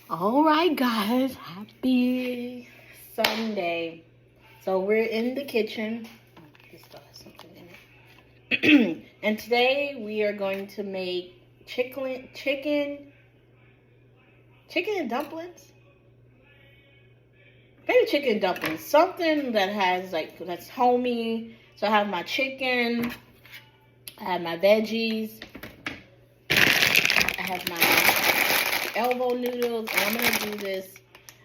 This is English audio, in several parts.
All right, guys, happy Sunday. So we're in the kitchen. This still has something in it. And today we are going to make chicken and dumplings. Maybe chicken dumplings. Something that has that's homey. So I have my chicken. I have my veggies. I have my elbow noodles, and I'm gonna do this,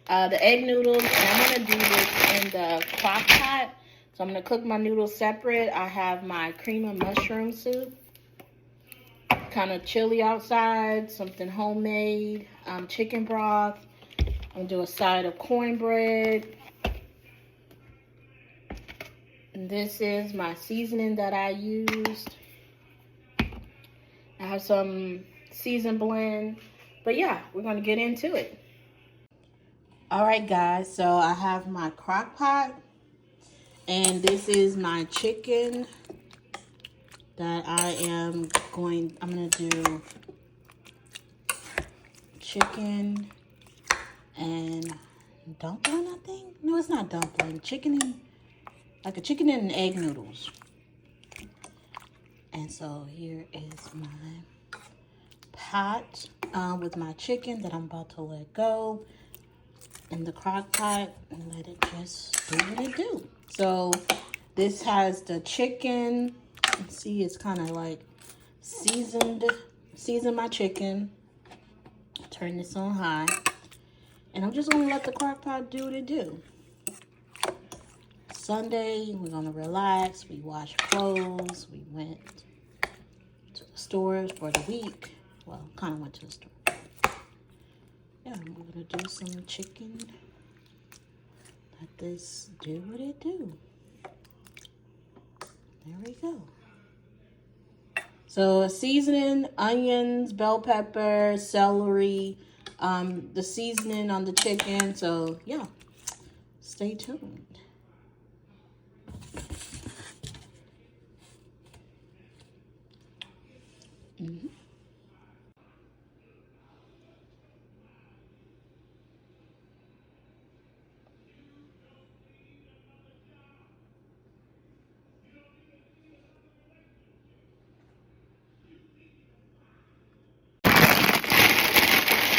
the egg noodles, and I'm gonna do this in the Crock-Pot. So I'm gonna cook my noodles separate. I have my cream of mushroom soup, kind of chilly outside, something homemade, chicken broth. I'm gonna do a side of cornbread. And this is my seasoning that I used. I have some seasoned blend. But yeah, we're going to get into it. All right, guys. So I have my Crock-Pot. And this is my chicken that I'm going to do chicken and dumpling, I think. No, it's not dumpling. Like a chicken and egg noodles. And so here is my pot with my chicken that I'm about to let go in the Crock-Pot and let it just do what it do. So this has the chicken. See, it's kind of like seasoned my chicken. Turn this on high. And I'm just going to let the Crock-Pot do what it do. Sunday, we're going to relax. We washed clothes. We went to the store for the week. Well, kind of went to the store. Yeah, we're going to do some chicken. Let this do what it do. There we go. So seasoning, onions, bell pepper, celery, the seasoning on the chicken. So yeah, stay tuned.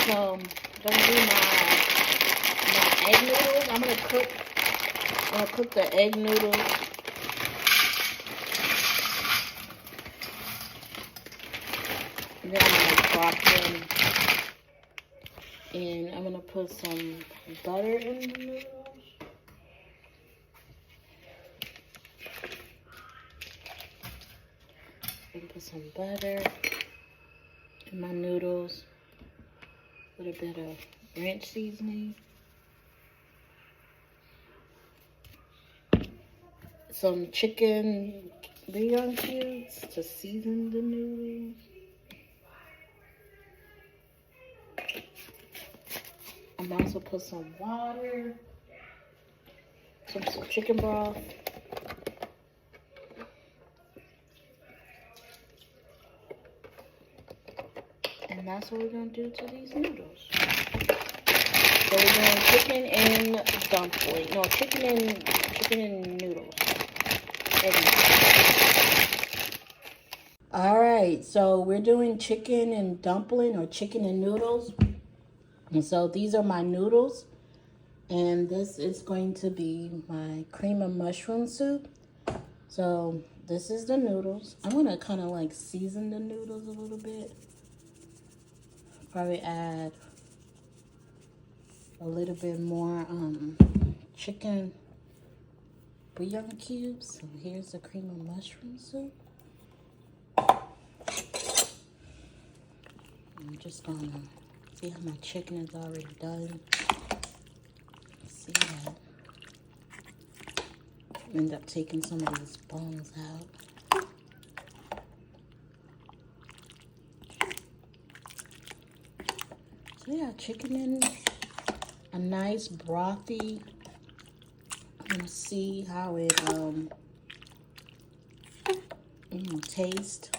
So I'm gonna do my egg noodles. I'm gonna cook the egg noodles. And then I'm gonna drop them in. I'm gonna put some butter in the noodles. And put some butter in my noodles. A little bit of ranch seasoning. Some chicken bouillon cubes to season the noodles. I'm also put some water, some chicken broth. And that's what we're going to do to these noodles. So we're doing chicken and dumpling. No, chicken and noodles. All right, so we're doing chicken and dumpling or chicken and noodles. And so these are my noodles. And this is going to be my cream of mushroom soup. So this is the noodles. I'm going to kind of like season the noodles a little bit. Probably add a little bit more chicken bouillon cubes. So here's the cream of mushroom soup. I'm just gonna see how my chicken is already done. See that. End up taking some of these bones out. So yeah, chicken in a nice brothy. I'm gonna see how it tastes.